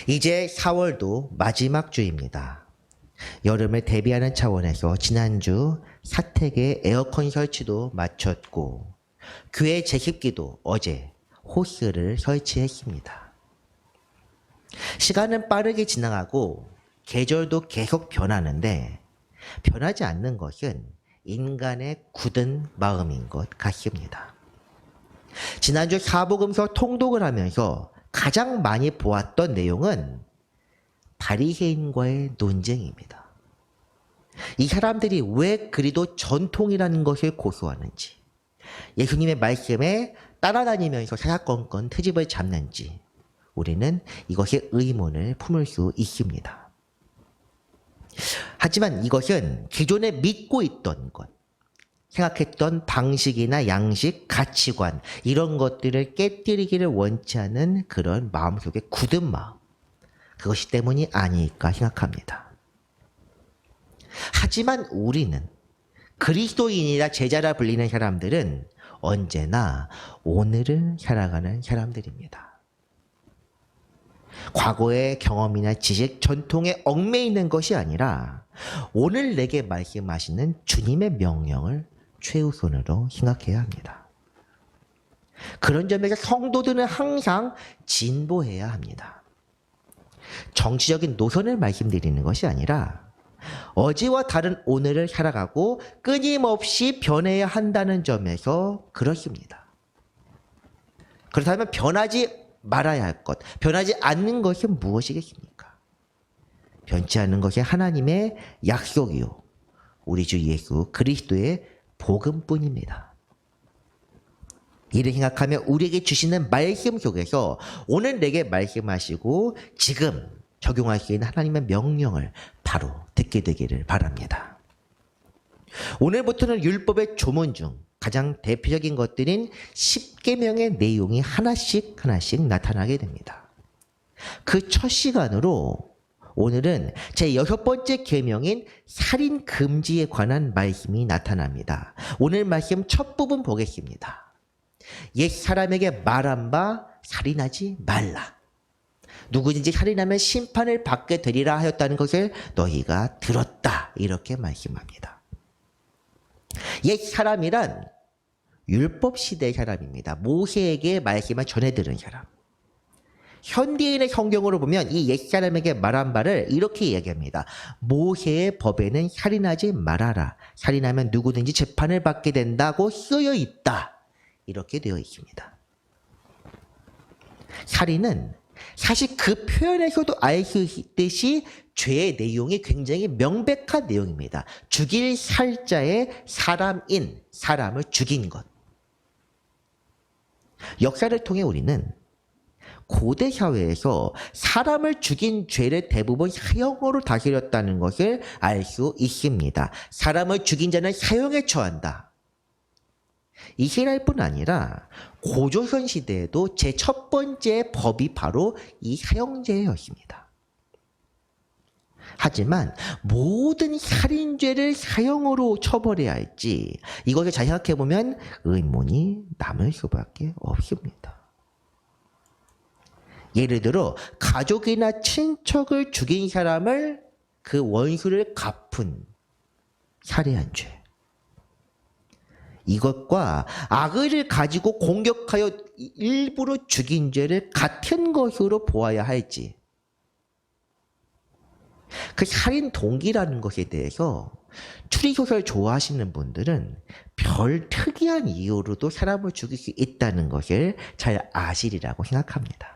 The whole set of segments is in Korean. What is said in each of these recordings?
이제 4월도 마지막 주입니다. 여름을 대비하는 차원에서 지난주 사택에 에어컨 설치도 마쳤고 교회 제습기도 어제 호스를 설치했습니다. 시간은 빠르게 지나가고 계절도 계속 변하는데 변하지 않는 것은 인간의 굳은 마음인 것 같습니다. 지난주 사복음서 통독을 하면서 가장 많이 보았던 내용은 바리새인과의 논쟁입니다. 이 사람들이 왜 그리도 전통이라는 것을 고수하는지, 예수님의 말씀에 따라다니면서 사사건건 트집을 잡는지 우리는 이것에 의문을 품을 수 있습니다. 하지만 이것은 기존에 믿고 있던 것, 생각했던 방식이나 양식, 가치관 이런 것들을 깨뜨리기를 원치 않은 그런 마음속의 굳은 마음, 그것이 때문이 아닐까 생각합니다. 하지만 우리는 그리스도인이라 제자라 불리는 사람들은 언제나 오늘을 살아가는 사람들입니다. 과거의 경험이나 지식, 전통에 얽매이는 있는 것이 아니라 오늘 내게 말씀하시는 주님의 명령을 최우선으로 생각해야 합니다. 그런 점에서 성도들은 항상 진보해야 합니다. 정치적인 노선을 말씀드리는 것이 아니라 어제와 다른 오늘을 살아가고 끊임없이 변해야 한다는 점에서 그렇습니다. 그렇다면 변하지 말아야 할 것, 변하지 않는 것은 무엇이겠습니까? 변치 않는 것이 하나님의 약속이요, 우리 주 예수 그리스도의 복음뿐입니다. 이를 생각하며 우리에게 주시는 말씀 속에서 오늘 내게 말씀하시고 지금 적용할 수 있는 하나님의 명령을 바로 듣게 되기를 바랍니다. 오늘부터는 율법의 조문 중 가장 대표적인 것들인 10계명의 내용이 하나씩 나타나게 됩니다. 그 첫 시간으로 오늘은 제 6번째 계명인 살인 금지에 관한 말씀이 나타납니다. 오늘 말씀 첫 부분 보겠습니다. 옛 사람에게 말한 바 살인하지 말라. 누구든지 살인하면 심판을 받게 되리라 하였다는 것을 너희가 들었다. 이렇게 말씀합니다. 옛 사람이란 율법 시대의 사람입니다. 모세에게 말씀을 전해 들은 사람. 현대인의 성경으로 보면 이 옛사람에게 말한 바를 이렇게 이야기합니다. 모세의 법에는 살인하지 말아라. 살인하면 누구든지 재판을 받게 된다고 쓰여 있다. 이렇게 되어 있습니다. 살인은 사실 그 표현에서도 알 수 있듯이 죄의 내용이 굉장히 명백한 내용입니다. 죽일 살자의 사람인 사람을 죽인 것. 역사를 통해 우리는 고대 사회에서 사람을 죽인 죄를 대부분 사형으로 다스렸다는 것을 알 수 있습니다. 사람을 죽인 자는 사형에 처한다. 이스라엘뿐 아니라 고조선 시대에도 제 첫 번째 법이 바로 이 사형제였습니다. 하지만 모든 살인죄를 사형으로 처벌해야 할지 이것을 잘 생각해보면 의문이 남을 수밖에 없습니다. 예를 들어 가족이나 친척을 죽인 사람을 그 원수를 갚은 살해한 죄, 이것과 악의를 가지고 공격하여 일부러 죽인 죄를 같은 것으로 보아야 할지, 그 살인 동기라는 것에 대해서 추리소설 좋아하시는 분들은 별 특이한 이유로도 사람을 죽일 수 있다는 것을 잘 아시리라고 생각합니다.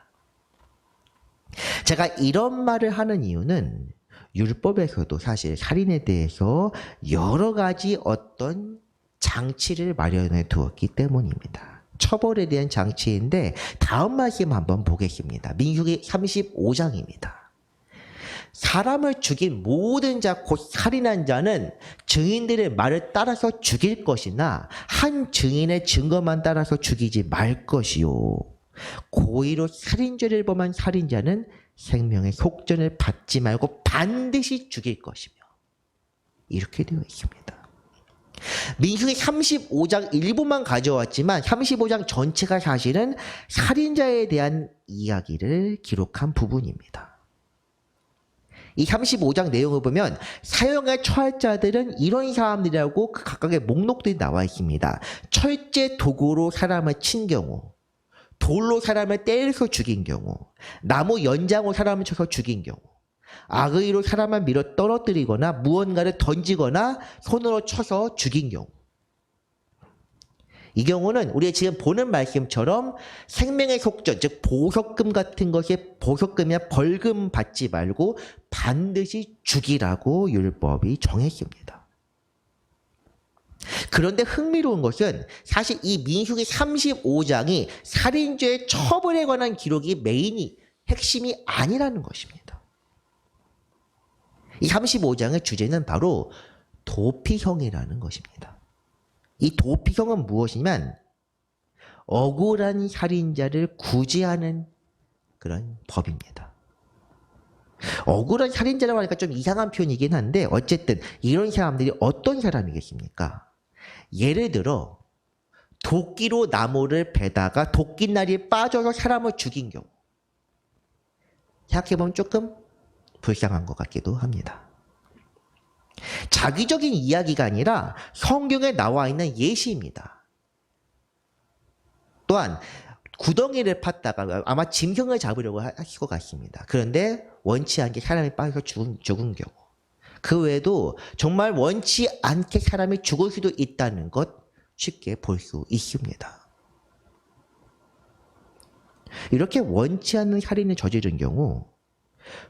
제가 이런 말을 하는 이유는 율법에서도 사실 살인에 대해서 여러 가지 어떤 장치를 마련해 두었기 때문입니다. 처벌에 대한 장치인데 다음 말씀 한번 보겠습니다. 민수기 35장입니다. 사람을 죽인 모든 자 곧 살인한 자는 증인들의 말을 따라서 죽일 것이나 한 증인의 증거만 따라서 죽이지 말 것이요, 고의로 살인죄를 범한 살인자는 생명의 속전을 받지 말고 반드시 죽일 것이며, 이렇게 되어 있습니다. 민수기 35장 일부만 가져왔지만 35장 전체가 사실은 살인자에 대한 이야기를 기록한 부분입니다. 이 35장 내용을 보면 사형에 처할 자들은 이런 사람들이라고 그 각각의 목록들이 나와 있습니다. 철제 도구로 사람을 친 경우, 돌로 사람을 때려서 죽인 경우, 나무 연장으로 사람을 쳐서 죽인 경우, 악의로 사람을 밀어 떨어뜨리거나 무언가를 던지거나 손으로 쳐서 죽인 경우. 이 경우는 우리가 지금 보는 말씀처럼 생명의 속전, 즉 보석금 같은 것에 보석금이나 벌금 받지 말고 반드시 죽이라고 율법이 정했습니다. 그런데 흥미로운 것은 사실 이 민수기 35장이 살인죄의 처벌에 관한 기록이 핵심이 아니라는 것입니다. 이 35장의 주제는 바로 도피형이라는 것입니다. 이 도피형은 무엇이냐면 억울한 살인자를 구제하는 그런 법입니다. 억울한 살인자라고 하니까 좀 이상한 표현이긴 한데 어쨌든 이런 사람들이 어떤 사람이겠습니까? 예를 들어 도끼로 나무를 베다가 도끼날이 빠져서 사람을 죽인 경우. 생각해보면 조금 불쌍한 것 같기도 합니다. 자기적인 이야기가 아니라 성경에 나와 있는 예시입니다. 또한 구덩이를 팠다가 아마 짐승을 잡으려고 하실 것 같습니다. 그런데 원치 않게 사람이 빠져서 죽은 경우. 그 외에도 정말 원치 않게 사람이 죽을 수도 있다는 것 쉽게 볼 수 있습니다. 이렇게 원치 않는 살인을 저지른 경우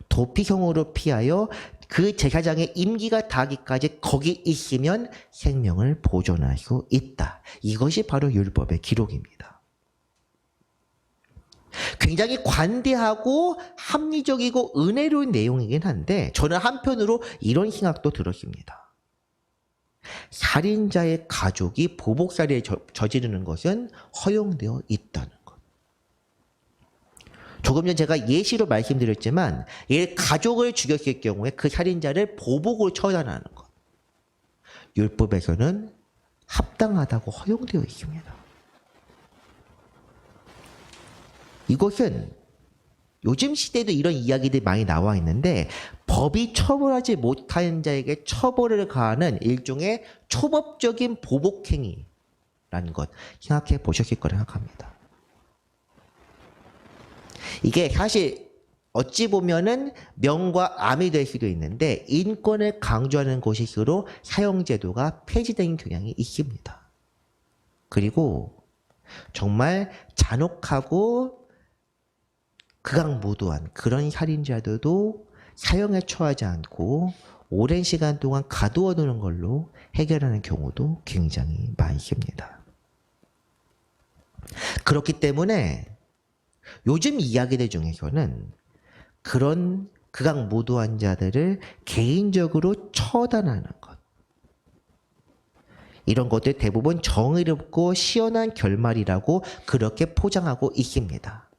도피형으로 피하여 그 제사장의 임기가 닿기까지 거기 있으면 생명을 보존할 수 있다. 이것이 바로 율법의 기록입니다. 굉장히 관대하고 합리적이고 은혜로운 내용이긴 한데 저는 한편으로 이런 생각도 들었습니다. 살인자의 가족이 보복살인을 저지르는 것은 허용되어 있다는 것. 조금 전 제가 예시로 말씀드렸지만 가족을 죽였을 경우에 그 살인자를 보복으로 처단하는 것. 율법에서는 합당하다고 허용되어 있습니다. 이것은 요즘 시대에도 이런 이야기들이 많이 나와 있는데 법이 처벌하지 못하는 자에게 처벌을 가하는 일종의 초법적인 보복행위라는 것 생각해 보셨을 거라 생각합니다. 이게 사실 어찌 보면은 명과 암이 될 수도 있는데 인권을 강조하는 곳일수록 사형제도가 폐지된 경향이 있습니다. 그리고 정말 잔혹하고 극악무도한 그런 살인자들도 사형에 처하지 않고 오랜 시간 동안 가두어 두는 걸로 해결하는 경우도 굉장히 많습니다. 그렇기 때문에 요즘 이야기들 중에서는 그런 극악무도한 자들을 개인적으로 처단하는 것. 이런 것들 대부분 정의롭고 시원한 결말이라고 그렇게 포장하고 있습니다.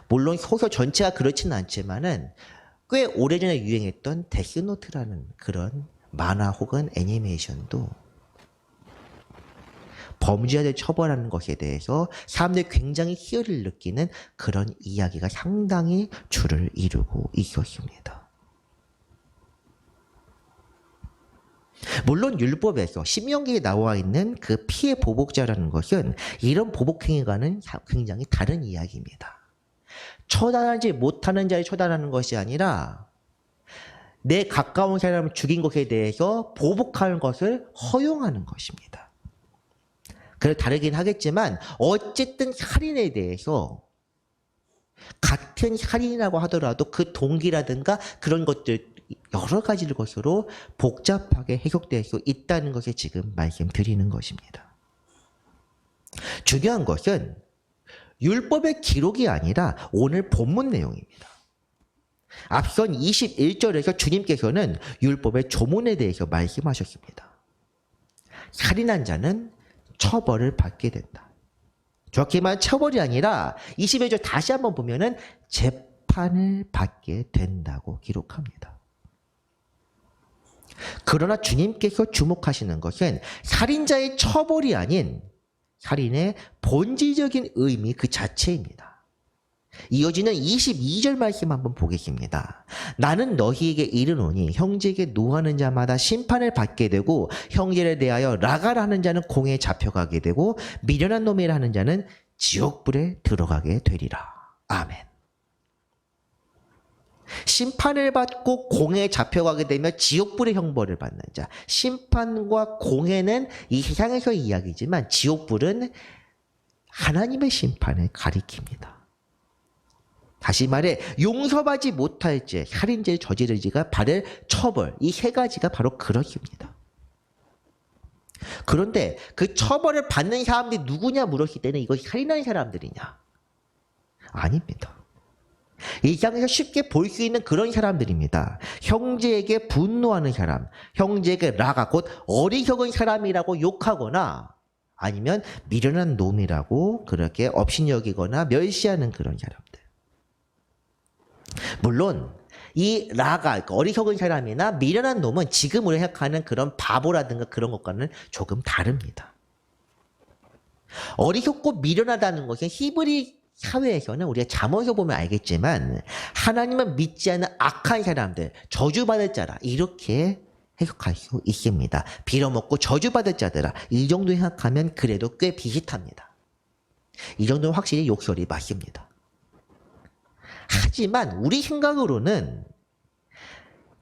물론 소설 전체가 그렇지는 않지만은 꽤 오래전에 유행했던 데스노트라는 그런 만화 혹은 애니메이션도 범죄자를 처벌하는 것에 대해서 사람들이 굉장히 희열을 느끼는 그런 이야기가 상당히 줄을 이루고 있었습니다. 물론 율법에서 신명기에 나와 있는 그 피해 보복자라는 것은 이런 보복행위와는 굉장히 다른 이야기입니다. 처단하지 못하는 자를 처단하는 것이 아니라 내 가까운 사람을 죽인 것에 대해서 보복하는 것을 허용하는 것입니다. 그래 다르긴 하겠지만 어쨌든 살인에 대해서 같은 살인이라고 하더라도 그 동기라든가 그런 것들 여러 가지 것으로 복잡하게 해석될 수 있다는 것을 지금 말씀드리는 것입니다. 중요한 것은 율법의 기록이 아니라 오늘 본문 내용입니다. 앞선 21절에서 주님께서는 율법의 조문에 대해서 말씀하셨습니다. 살인한 자는 처벌을 받게 된다. 정확히 말하면 처벌이 아니라 21절 다시 한번 보면은 재판을 받게 된다고 기록합니다. 그러나 주님께서 주목하시는 것은 살인자의 처벌이 아닌 살인의 본질적인 의미 그 자체입니다. 이어지는 22절 말씀 한번 보겠습니다. 나는 너희에게 이르노니 형제에게 노하는 자마다 심판을 받게 되고 형제를 대하여 라가라 하는 자는 공에 잡혀가게 되고 미련한 놈이라 하는 자는 지옥불에 들어가게 되리라. 아멘. 심판을 받고 공에 잡혀가게 되면 지옥불의 형벌을 받는 자. 심판과 공회는 이 세상에서 이야기지만 지옥불은 하나님의 심판을 가리킵니다. 다시 말해 용서받지 못할 죄, 살인죄 저지를 지가 받을 처벌, 이 세 가지가 바로 그렇습니다. 그런데 그 처벌을 받는 사람들이 누구냐 물었을 때는 이것이 살인한 사람들이냐? 아닙니다. 일상에서 쉽게 볼 수 있는 그런 사람들입니다. 형제에게 분노하는 사람, 형제에게 라가 곧 어리석은 사람이라고 욕하거나 아니면 미련한 놈이라고 그렇게 업신여기거나 멸시하는 그런 사람들. 물론 이 라가 어리석은 사람이나 미련한 놈은 지금으로 생각하는 그런 바보라든가 그런 것과는 조금 다릅니다. 어리석고 미련하다는 것은 히브리 사회에서는 우리가 잠언에서 보면 알겠지만 하나님은 믿지 않는 악한 사람들, 저주받을 자라 이렇게 해석할 수 있습니다. 빌어먹고 저주받을 자들아 이 정도 생각하면 그래도 꽤 비슷합니다. 이 정도는 확실히 욕설이 맞습니다. 하지만 우리 생각으로는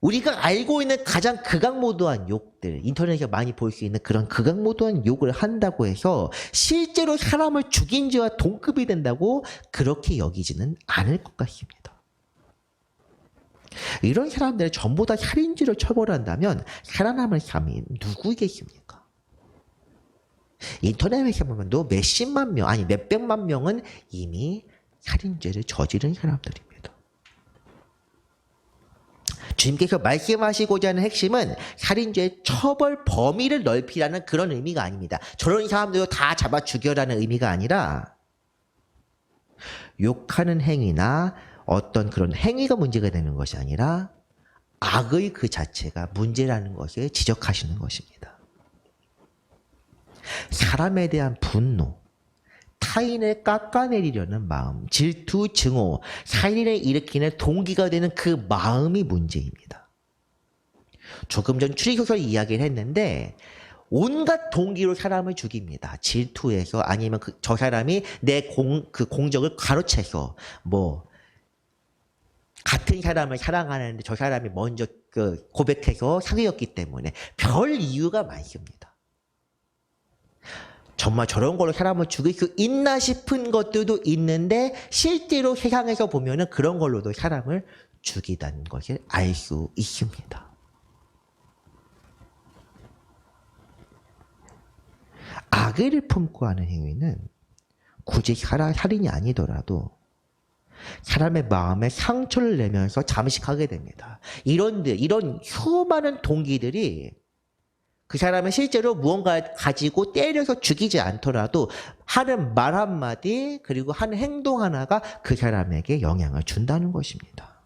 우리가 알고 있는 가장 극악무도한 욕들, 인터넷에 많이 볼 수 있는 그런 극악무도한 욕을 한다고 해서 실제로 사람을 죽인 죄와 동급이 된다고 그렇게 여기지는 않을 것 같습니다. 이런 사람들을 전부 다 살인죄로 처벌한다면 살아남을 사람이 누구겠습니까? 인터넷에 보면도 몇십만 명, 아니 몇백만 명은 이미 살인죄를 저지른 사람들입니다. 주님께서 말씀하시고자 하는 핵심은 살인죄의 처벌 범위를 넓히라는 그런 의미가 아닙니다. 저런 사람들도 다 잡아 죽여라는 의미가 아니라 욕하는 행위나 어떤 그런 행위가 문제가 되는 것이 아니라 악의 그 자체가 문제라는 것을 지적하시는 것입니다. 사람에 대한 분노, 타인을 깎아내리려는 마음, 질투, 증오, 살인을 일으키는 동기가 되는 그 마음이 문제입니다. 조금 전 추리소설 이야기를 했는데 온갖 동기로 사람을 죽입니다. 질투해서 아니면 저 사람이 내 공적을 가로채서 같은 사람을 사랑하는데 저 사람이 먼저 고백해서 사귀었기 때문에 별 이유가 많습니다. 정말 저런 걸로 사람을 죽일 수 있나 싶은 것들도 있는데 실제로 세상에서 보면은 그런 걸로도 사람을 죽이다는 것을 알 수 있습니다. 악의를 품고 하는 행위는 굳이 살인이 아니더라도 사람의 마음에 상처를 내면서 잠식하게 됩니다. 이런 수많은 동기들이 그 사람은 실제로 무언가 가지고 때려서 죽이지 않더라도 하는 말 한마디 그리고 하는 행동 하나가 그 사람에게 영향을 준다는 것입니다.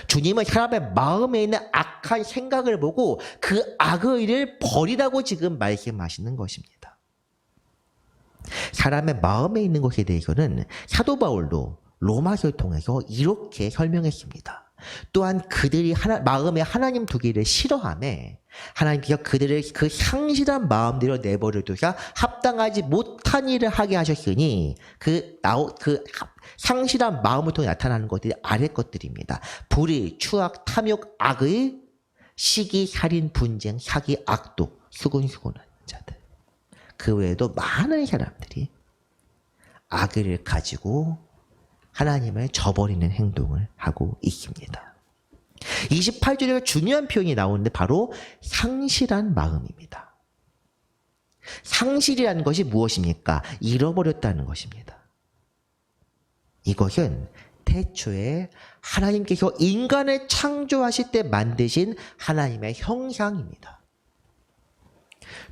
주님은 사람의 마음에 있는 악한 생각을 보고 그 악의를 버리라고 지금 말씀하시는 것입니다. 사람의 마음에 있는 것에 대해서는 사도 바울도 로마서를 통해서 이렇게 설명했습니다. 또한 그들이 마음에 하나님 두기를 싫어하며 하나님께서 그들을 그 상실한 마음대로 내버려 두사 합당하지 못한 일을 하게 하셨으니 그 상실한 마음을 통해 나타나는 것들이 아래 것들입니다. 불의, 추악, 탐욕, 악의, 시기, 살인, 분쟁, 사기, 악독, 수군수군한 자들. 그 외에도 많은 사람들이 악의를 가지고 하나님을 저버리는 행동을 하고 있습니다. 28절에 중요한 표현이 나오는데 바로 상실한 마음입니다. 상실이라는 것이 무엇입니까? 잃어버렸다는 것입니다. 이것은 태초에 하나님께서 인간을 창조하실 때 만드신 하나님의 형상입니다.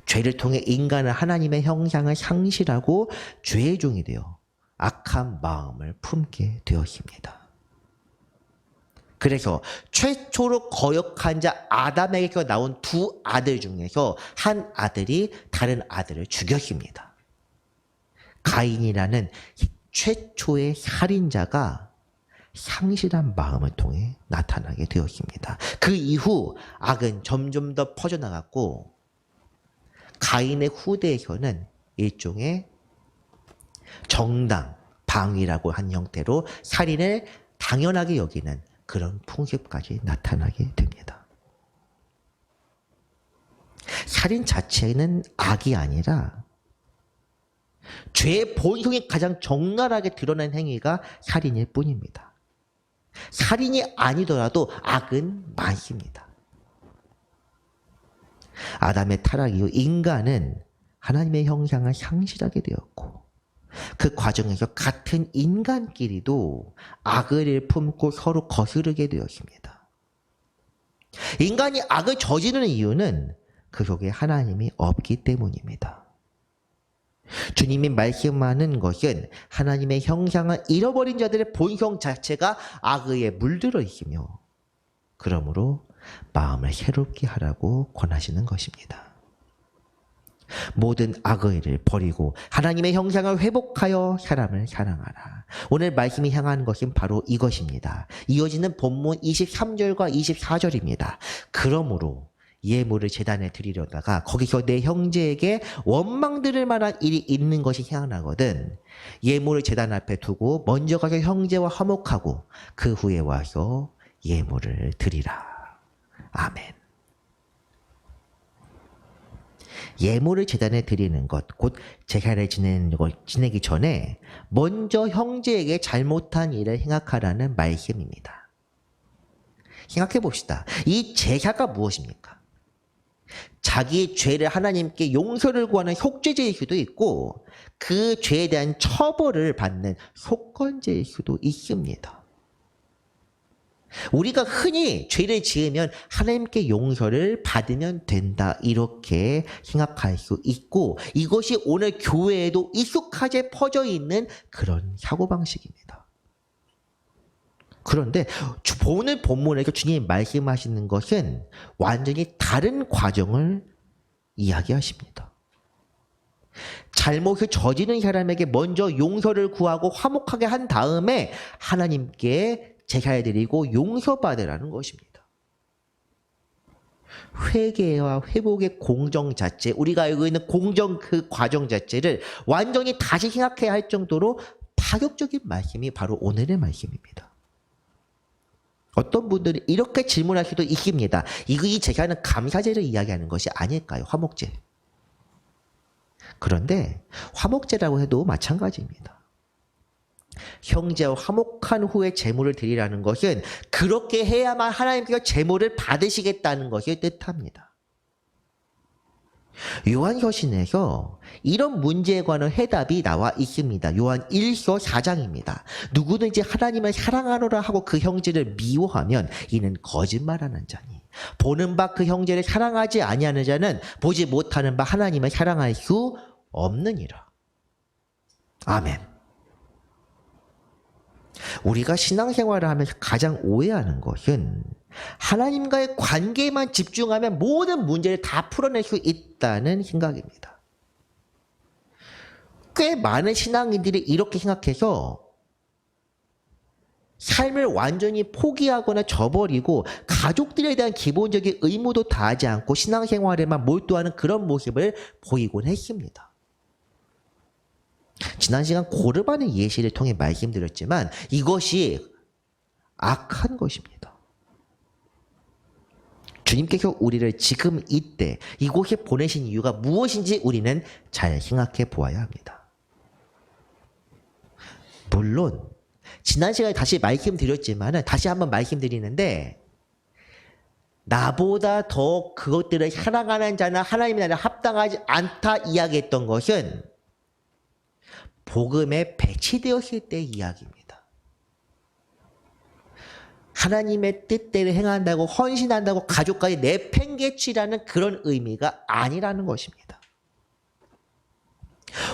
죄를 통해 인간은 하나님의 형상을 상실하고 죄의 종이 되어 악한 마음을 품게 되었습니다. 그래서 최초로 거역한 자 아담에게서 나온 두 아들 중에서 한 아들이 다른 아들을 죽였습니다. 가인이라는 최초의 살인자가 상실한 마음을 통해 나타나게 되었습니다. 그 이후 악은 점점 더 퍼져나갔고 가인의 후대에서는 일종의 정당, 방위라고 한 형태로 살인을 당연하게 여기는 그런 풍습까지 나타나게 됩니다. 살인 자체는 악이 아니라 죄의 본성이 가장 적나라하게 드러난 행위가 살인일 뿐입니다. 살인이 아니더라도 악은 많습니다. 아담의 타락 이후 인간은 하나님의 형상을 상실하게 되었고 그 과정에서 같은 인간끼리도 악을 품고 서로 거스르게 되었습니다. 인간이 악을 저지르는 이유는 그 속에 하나님이 없기 때문입니다. 주님이 말씀하는 것은 하나님의 형상을 잃어버린 자들의 본성 자체가 악의에 물들어 있으며 그러므로 마음을 새롭게 하라고 권하시는 것입니다. 모든 악의를 버리고 하나님의 형상을 회복하여 사람을 사랑하라. 오늘 말씀이 향하는 것은 바로 이것입니다. 이어지는 본문 23절과 24절입니다. 그러므로 예물을 제단에 드리려다가 거기서 내 형제에게 원망 들을 만한 일이 있는 것이 생각나거든 예물을 제단 앞에 두고 먼저 가서 형제와 화목하고 그 후에 와서 예물을 드리라. 아멘. 예물을 제단에 드리는 것, 곧 제사를 지내기 전에 먼저 형제에게 잘못한 일을 생각하라는 말씀입니다. 생각해 봅시다. 이 제사가 무엇입니까? 자기의 죄를 하나님께 용서를 구하는 속죄제일 수도 있고 그 죄에 대한 처벌을 받는 속건제일 수도 있습니다. 우리가 흔히 죄를 지으면 하나님께 용서를 받으면 된다 이렇게 생각할 수 있고 이것이 오늘 교회에도 익숙하게 퍼져 있는 그런 사고방식입니다. 그런데 오늘 본문에서 주님이 말씀하시는 것은 완전히 다른 과정을 이야기하십니다. 잘못을 저지른 사람에게 먼저 용서를 구하고 화목하게 한 다음에 하나님께 제사를 드리고 용서받으라는 것입니다. 회개와 회복의 공정 자체, 우리가 알고 있는 공정 그 과정 자체를 완전히 다시 생각해야 할 정도로 파격적인 말씀이 바로 오늘의 말씀입니다. 어떤 분들은 이렇게 질문할 수도 있습니다. 이 제사는 감사제를 이야기하는 것이 아닐까요? 화목제. 그런데 화목제라고 해도 마찬가지입니다. 형제와 화목한 후에 제물을 드리라는 것은 그렇게 해야만 하나님께서 제물을 받으시겠다는 것을 뜻합니다. 요한서신에서 이런 문제에 관한 해답이 나와 있습니다. 요한 1서 4장입니다. 누구든지 하나님을 사랑하노라 하고 그 형제를 미워하면 이는 거짓말하는 자니 보는 바 그 형제를 사랑하지 아니하는 자는 보지 못하는 바 하나님을 사랑할 수 없느니라. 아멘. 우리가 신앙생활을 하면서 가장 오해하는 것은 하나님과의 관계에만 집중하면 모든 문제를 다 풀어낼 수 있다는 생각입니다. 꽤 많은 신앙인들이 이렇게 생각해서 삶을 완전히 포기하거나 저버리고 가족들에 대한 기본적인 의무도 다하지 않고 신앙생활에만 몰두하는 그런 모습을 보이곤 했습니다. 지난 시간 고르반의 예시를 통해 말씀드렸지만 이것이 악한 것입니다. 주님께서 우리를 지금 이때 이곳에 보내신 이유가 무엇인지 우리는 잘 생각해 보아야 합니다. 물론 지난 시간에 다시 말씀드렸지만 다시 한번 말씀드리는데 나보다 더 그것들을 사랑하는 자는 하나님의 나라에 합당하지 않다 이야기했던 것은 복음에 배치되었을 때의 이야기입니다. 하나님의 뜻대로 행한다고 헌신한다고 가족까지 내팽개치라는 그런 의미가 아니라는 것입니다.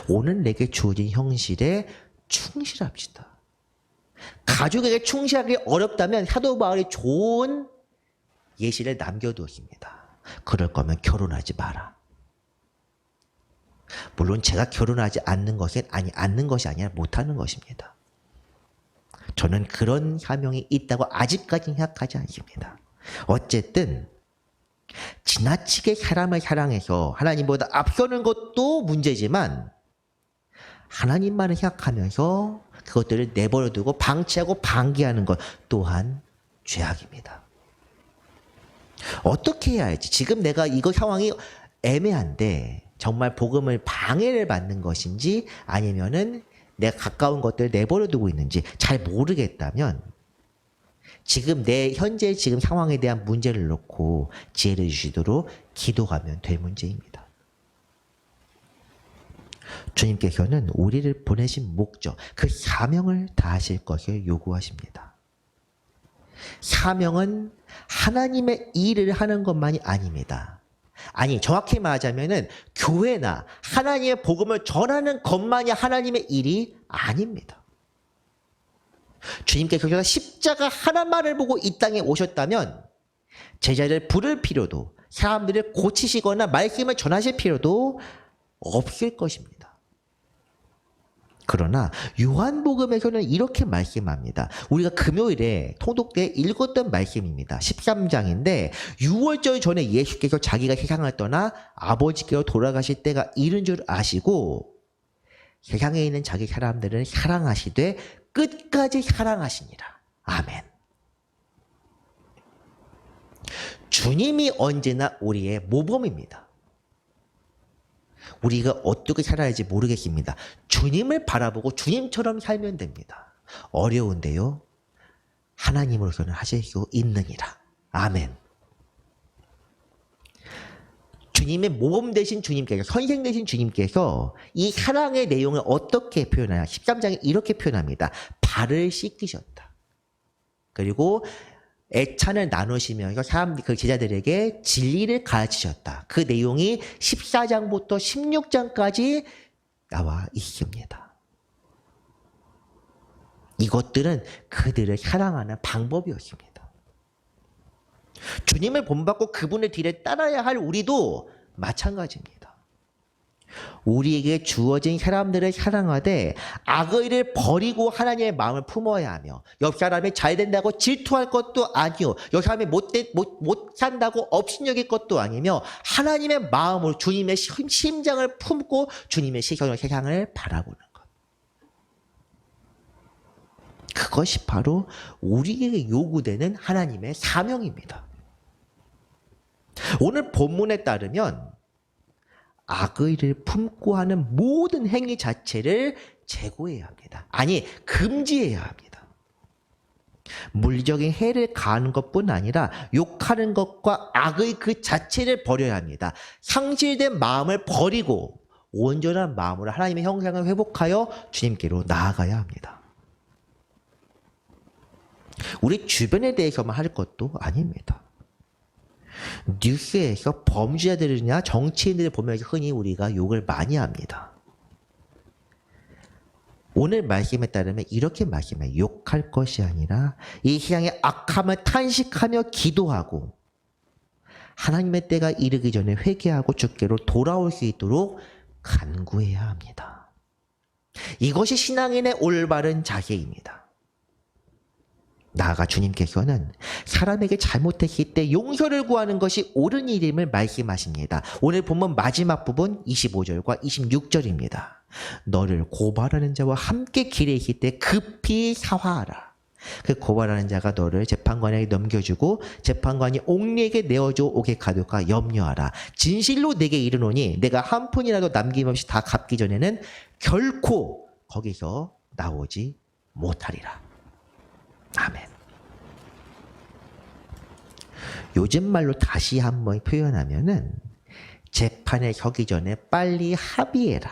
오늘 내게 주어진 형실에 충실합시다. 가족에게 충실하기 어렵다면 사도 바울이 좋은 예시를 남겨두었습니다. 그럴 거면 결혼하지 마라. 물론 제가 결혼하지 않는 것은 않는 것이 아니라 못하는 것입니다. 저는 그런 사명이 있다고 아직까지는 생각하지 않습니다. 어쨌든 지나치게 사람을 사랑해서 하나님보다 앞서는 것도 문제지만 하나님만을 생각하면서 그것들을 내버려두고 방치하고 방기하는 것 또한 죄악입니다. 어떻게 해야 할지, 지금 내가 이거 상황이 애매한데 정말 복음을 방해를 받는 것인지 아니면은 내가 가까운 것들을 내버려두고 있는지 잘 모르겠다면 지금 내 현재 지금 상황에 대한 문제를 놓고 지혜를 주시도록 기도하면 될 문제입니다. 주님께서는 우리를 보내신 목적, 그 사명을 다하실 것을 요구하십니다. 사명은 하나님의 일을 하는 것만이 아닙니다. 아니, 정확히 말하자면은 교회나 하나님의 복음을 전하는 것만이 하나님의 일이 아닙니다. 주님께서 십자가 하나만을 보고 이 땅에 오셨다면 제자를 부를 필요도, 사람들을 고치시거나 말씀을 전하실 필요도 없을 것입니다. 그러나 요한복음에서는 이렇게 말씀합니다. 우리가 금요일에 통독 때 읽었던 말씀입니다. 13장인데 6월절 전에 예수께서 자기가 세상을 떠나 아버지께로 돌아가실 때가 이른 줄 아시고 세상에 있는 자기 사람들은 사랑하시되 끝까지 사랑하시니라. 아멘. 주님이 언제나 우리의 모범입니다. 우리가 어떻게 살아야 할지 모르겠습니다. 주님을 바라보고 주님처럼 살면 됩니다. 어려운데요. 하나님으로서는 하실 수 있느니라. 아멘. 주님의 모범 되신 주님께서, 선생 되신 주님께서 이 사랑의 내용을 어떻게 표현하냐. 13장에 이렇게 표현합니다. 발을 씻기셨다. 그리고 애찬을 나누시면서 그 제자들에게 진리를 가르치셨다. 그 내용이 14장부터 16장까지 나와 있습니다. 이것들은 그들을 사랑하는 방법이었습니다. 주님을 본받고 그분의 뒤를 따라야 할 우리도 마찬가지입니다. 우리에게 주어진 사람들을 사랑하되 악의를 버리고 하나님의 마음을 품어야 하며 옆 사람이 잘 된다고 질투할 것도 아니요 옆 사람이 못 산다고 업신여길 것도 아니며 하나님의 마음으로 주님의 심장을 품고 주님의 시선으로 세상을 바라보는 것. 그것이 바로 우리에게 요구되는 하나님의 사명입니다. 오늘 본문에 따르면 악의를 품고 하는 모든 행위 자체를 제고해야 합니다. 아니, 금지해야 합니다. 물리적인 해를 가하는 것뿐 아니라 욕하는 것과 악의 그 자체를 버려야 합니다. 상실된 마음을 버리고 온전한 마음으로 하나님의 형상을 회복하여 주님께로 나아가야 합니다. 우리 주변에 대해서만 할 것도 아닙니다. 뉴스에서 범죄자들이나 정치인들을 보면서 흔히 우리가 욕을 많이 합니다. 오늘 말씀에 따르면 이렇게 말씀해요. 욕할 것이 아니라 이 세상의 악함을 탄식하며 기도하고 하나님의 때가 이르기 전에 회개하고 주께로 돌아올 수 있도록 간구해야 합니다. 이것이 신앙인의 올바른 자세입니다. 나아가 주님께서는 사람에게 잘못했을 때 용서를 구하는 것이 옳은 일임을 말씀하십니다. 오늘 본문 마지막 부분 25절과 26절입니다. 너를 고발하는 자와 함께 길에 있을 때 급히 사화하라. 그 고발하는 자가 너를 재판관에게 넘겨주고 재판관이 옥리에게 내어줘 오게 가둘까 염려하라. 진실로 내게 이르노니 내가 한 푼이라도 남김없이 다 갚기 전에는 결코 거기서 나오지 못하리라. 아멘. 요즘 말로 다시 한번 표현하면은 재판에 서기 전에 빨리 합의해라.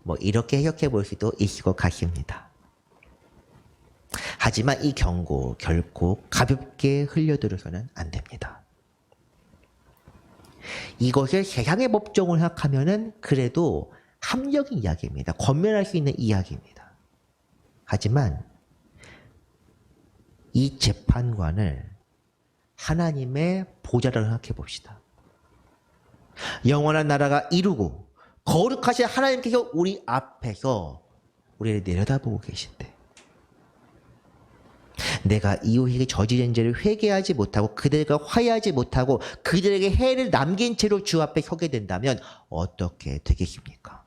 뭐 이렇게 해석해 볼 수도 있을 것 같습니다. 하지만 이 경고 결코 가볍게 흘려들어서는 안 됩니다. 이것을 세상의 법정을 생각하면은 그래도 합리적인 이야기입니다. 권면할 수 있는 이야기입니다. 하지만 이 재판관을 하나님의 보좌라고 생각해 봅시다. 영원한 나라가 이루고 거룩하신 하나님께서 우리 앞에서 우리를 내려다보고 계신데 내가 이웃에게 저지른 죄를 회개하지 못하고 그들과 화해하지 못하고 그들에게 해를 남긴 채로 주 앞에 서게 된다면 어떻게 되겠습니까?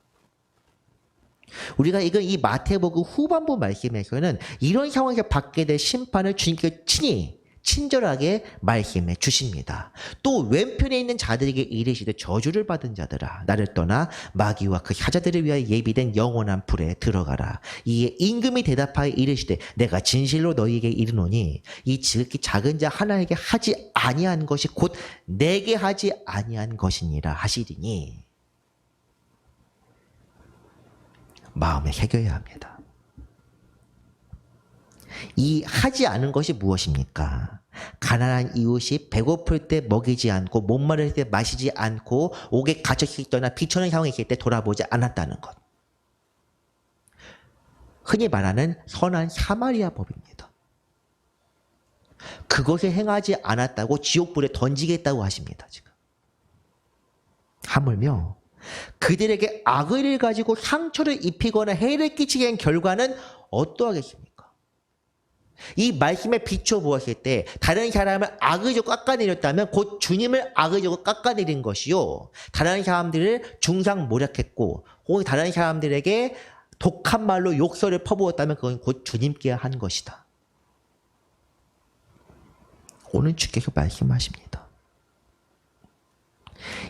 우리가 이 마태복음 후반부 말씀에서는 이런 상황에서 받게 될 심판을 주님께서 친절하게 말씀해 주십니다. 또 왼편에 있는 자들에게 이르시되 저주를 받은 자들아 나를 떠나 마귀와 그 사자들을 위하여 예비된 영원한 불에 들어가라. 이에 임금이 대답하여 이르시되 내가 진실로 너희에게 이르노니 이 지극히 작은 자 하나에게 하지 아니한 것이 곧 내게 하지 아니한 것이니라 하시리니 마음에 새겨야 합니다. 이 하지 않은 것이 무엇입니까? 가난한 이웃이 배고플 때 먹이지 않고 목마를 때 마시지 않고 옥에 갇혀 있거나 비천한 상황에 있을 때 돌아보지 않았다는 것. 흔히 말하는 선한 사마리아 법입니다. 그것을 행하지 않았다고 지옥불에 던지겠다고 하십니다. 지금. 하물며 그들에게 악의를 가지고 상처를 입히거나 해를 끼치게 한 결과는 어떠하겠습니까? 이 말씀에 비춰 보았을 때 다른 사람을 악의적으로 깎아내렸다면 곧 주님을 악의적으로 깎아내린 것이요. 다른 사람들을 중상모략했고 혹은 다른 사람들에게 독한 말로 욕설을 퍼부었다면 그건 곧 주님께 한 것이다. 오늘 주께서 말씀하십니다.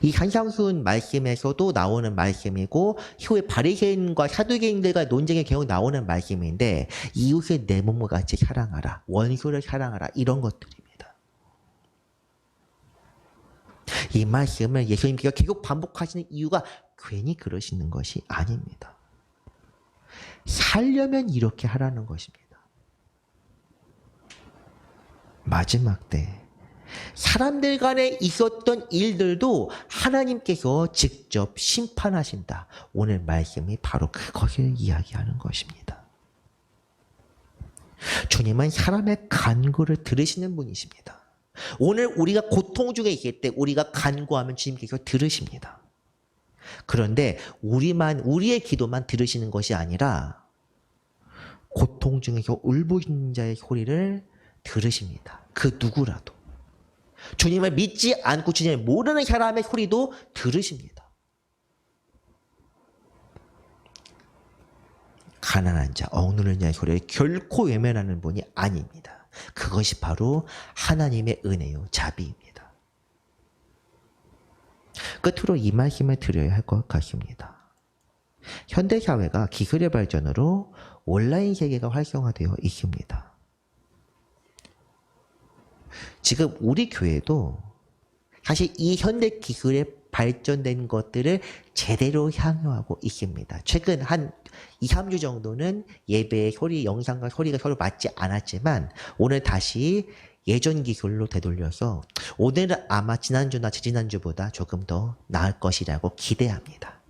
이 한상순 말씀에서도 나오는 말씀이고 후에 바리새인과 사두개인들과 논쟁의 경우 나오는 말씀인데 이웃을 내 몸과 같이 사랑하라. 원수를 사랑하라. 이런 것들입니다. 이 말씀을 예수님께서 계속 반복하시는 이유가 괜히 그러시는 것이 아닙니다. 살려면 이렇게 하라는 것입니다. 마지막 때 사람들 간에 있었던 일들도 하나님께서 직접 심판하신다. 오늘 말씀이 바로 그것을 이야기하는 것입니다. 주님은 사람의 간구를 들으시는 분이십니다. 오늘 우리가 고통 중에 있을 때 우리가 간구하면 주님께서 들으십니다. 그런데 우리의 기도만 들으시는 것이 아니라 고통 중에서 울부짖는 자의 소리를 들으십니다. 그 누구라도. 주님을 믿지 않고 주님을 모르는 사람의 소리도 들으십니다. 가난한 자, 억누르는 자의 소리를 결코 외면하는 분이 아닙니다. 그것이 바로 하나님의 은혜요, 자비입니다. 끝으로 이 말씀을 드려야 할 것 같습니다. 현대사회가 기술의 발전으로 온라인 세계가 활성화되어 있습니다. 지금 우리 교회도 사실 이 현대 기술에 발전된 것들을 제대로 향유하고 있습니다. 최근 한 2, 3주 정도는 예배의 소리, 영상과 소리가 서로 맞지 않았지만 오늘 다시 예전 기술로 되돌려서 오늘은 아마 지난주나 지지난주보다 조금 더 나을 것이라고 기대합니다.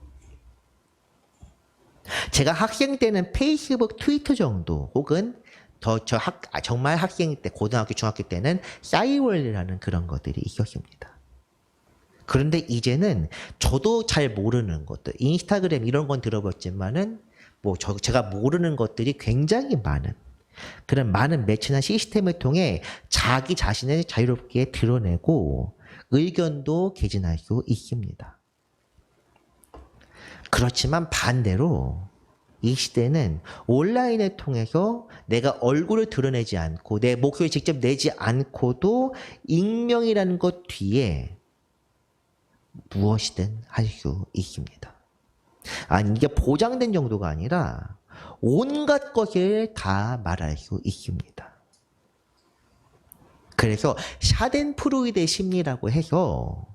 제가 학생 때는 페이스북, 트위터 정도 혹은 정말 학생 때, 고등학교, 중학교 때는 싸이월드라는 그런 것들이 있었습니다. 그런데 이제는 저도 잘 모르는 것들, 인스타그램 이런 건 들어봤지만은 제가 모르는 것들이 굉장히 많은 그런 많은 매체나 시스템을 통해 자기 자신을 자유롭게 드러내고 의견도 개진할 수 있습니다. 그렇지만 반대로 이 시대는 온라인을 통해서 내가 얼굴을 드러내지 않고 내 목소리를 직접 내지 않고도 익명이라는 것 뒤에 무엇이든 할 수 있습니다. 아니, 이게 보장된 정도가 아니라 온갖 것을 다 말할 수 있습니다. 그래서 샤덴프로이드의 심리라고 해서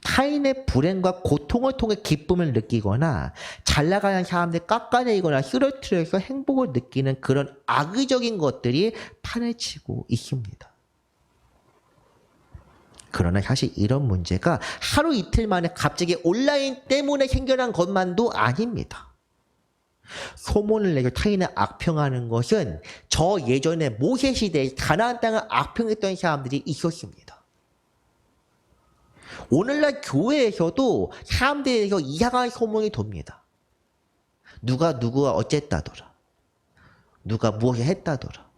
타인의 불행과 고통을 통해 기쁨을 느끼거나 잘나가는 사람들 깎아내리거나 쓰러뜨려서 행복을 느끼는 그런 악의적인 것들이 판을 치고 있습니다. 그러나 사실 이런 문제가 하루 이틀 만에 갑자기 온라인 때문에 생겨난 것만도 아닙니다. 소문을 내고 타인을 악평하는 것은 저 예전에 모세 시대에 가나안 땅을 악평했던 사람들이 있었습니다. 오늘날 교회에서도 사람들에게서 이상한 소문이 돕니다. 누가 누구와 어쨌다더라. 누가 무엇을 했다더라.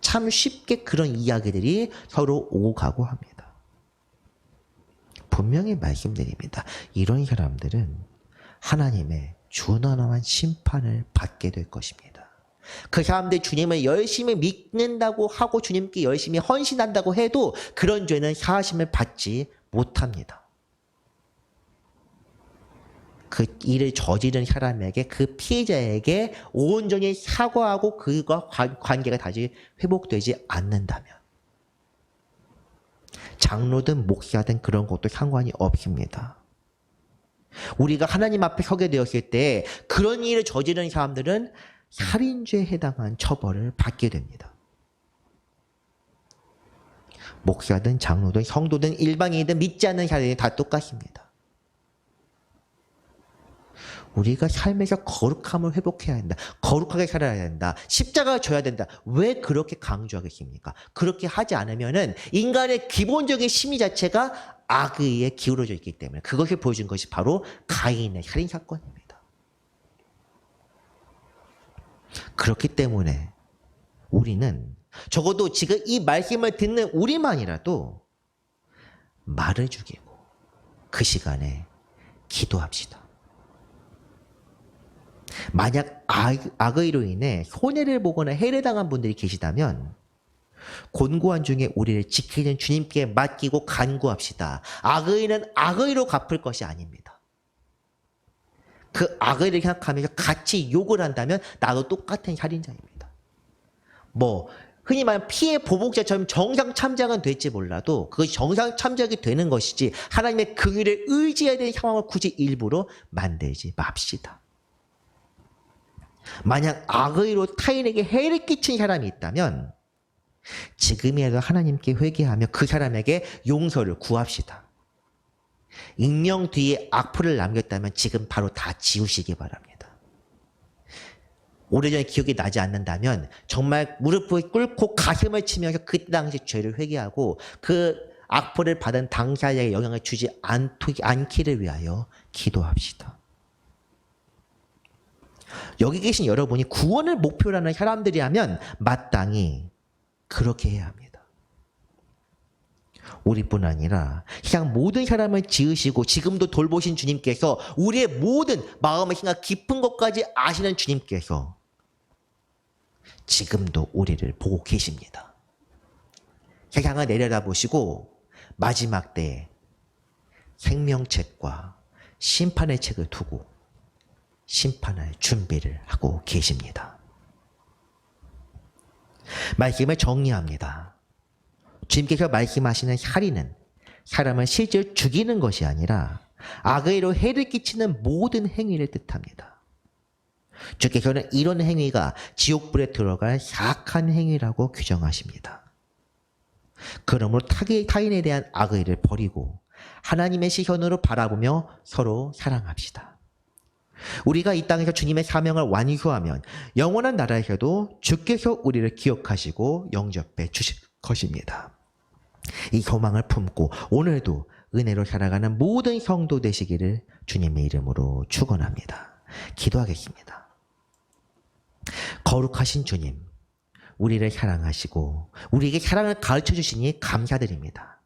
참 쉽게 그런 이야기들이 서로 오고 가고 합니다. 분명히 말씀드립니다. 이런 사람들은 하나님의 준엄한 심판을 받게 될 것입니다. 그 사람들이 주님을 열심히 믿는다고 하고 주님께 열심히 헌신한다고 해도 그런 죄는 사하심을 받지 못합니다. 그 일을 저지른 사람에게, 그 피해자에게 온전히 사과하고 그와 관계가 다시 회복되지 않는다면 장로든 목사든 그런 것도 상관이 없습니다. 우리가 하나님 앞에 서게 되었을 때 그런 일을 저지른 사람들은 살인죄에 해당한 처벌을 받게 됩니다. 목사든 장로든 성도든 일반인이든 믿지 않는 사람이 다 똑같습니다. 우리가 삶에서 거룩함을 회복해야 한다. 거룩하게 살아야 된다. 십자가를 져야 된다. 왜 그렇게 강조하겠습니까? 그렇게 하지 않으면은 인간의 기본적인 심리 자체가 악의에 기울어져 있기 때문에 그것을 보여준 것이 바로 가인의 살인 사건입니다. 그렇기 때문에 우리는 적어도 지금 이 말씀을 듣는 우리만이라도 말을 죽이고 그 시간에 기도합시다. 만약 악의로 인해 손해를 보거나 해를 당한 분들이 계시다면 곤고한 중에 우리를 지키는 주님께 맡기고 간구합시다. 악의는 악의로 갚을 것이 아닙니다. 그 악의를 생각하면서 같이 욕을 한다면 나도 똑같은 살인자입니다. 흔히 말하는 피해 보복자처럼 정상 참작은 될지 몰라도 그것이 정상 참작이 되는 것이지 하나님의 긍휼을 의지해야 되는 상황을 굳이 일부러 만들지 맙시다. 만약 악의로 타인에게 해를 끼친 사람이 있다면 지금이라도 하나님께 회개하며 그 사람에게 용서를 구합시다. 익명 뒤에 악플을 남겼다면 지금 바로 다 지우시기 바랍니다. 오래전에 기억이 나지 않는다면 정말 무릎을 꿇고 가슴을 치면서 그때 당시 죄를 회개하고 그 악플을 받은 당사자에게 영향을 주지 않기를 위하여 기도합시다. 여기 계신 여러분이 구원을 목표로 하는 사람들이라면 마땅히 그렇게 해야 합니다. 우리뿐 아니라 그냥 모든 사람을 지으시고 지금도 돌보신 주님께서 우리의 모든 마음의 생각 깊은 것까지 아시는 주님께서 지금도 우리를 보고 계십니다. 세상을 내려다보시고 마지막 때에 생명책과 심판의 책을 두고 심판할 준비를 하고 계십니다. 말씀을 정리합니다. 주님께서 말씀하시는 살인은 사람을 실제로 죽이는 것이 아니라 악의로 해를 끼치는 모든 행위를 뜻합니다. 주께서는 이런 행위가 지옥불에 들어갈 사악한 행위라고 규정하십니다. 그러므로 타인에 대한 악의를 버리고 하나님의 시선으로 바라보며 서로 사랑합시다. 우리가 이 땅에서 주님의 사명을 완수하면 영원한 나라에서도 주께서 우리를 기억하시고 영접해 주실 것입니다. 이 소망을 품고 오늘도 은혜로 살아가는 모든 성도 되시기를 주님의 이름으로 축원합니다. 기도하겠습니다. 거룩하신 주님, 우리를 사랑하시고 우리에게 사랑을 가르쳐 주시니 감사드립니다.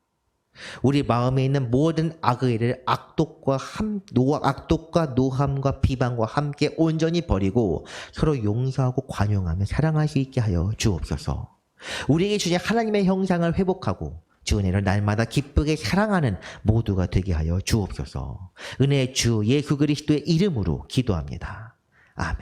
우리 마음에 있는 모든 악의를 악독과 노함과 비방과 함께 온전히 버리고 서로 용서하고 관용하며 사랑할 수 있게 하여 주옵소서. 우리에게 주신 하나님의 형상을 회복하고 주 은혜를 날마다 기쁘게 사랑하는 모두가 되게 하여 주옵소서. 은혜의 주 예수 그리스도의 이름으로 기도합니다. 아멘.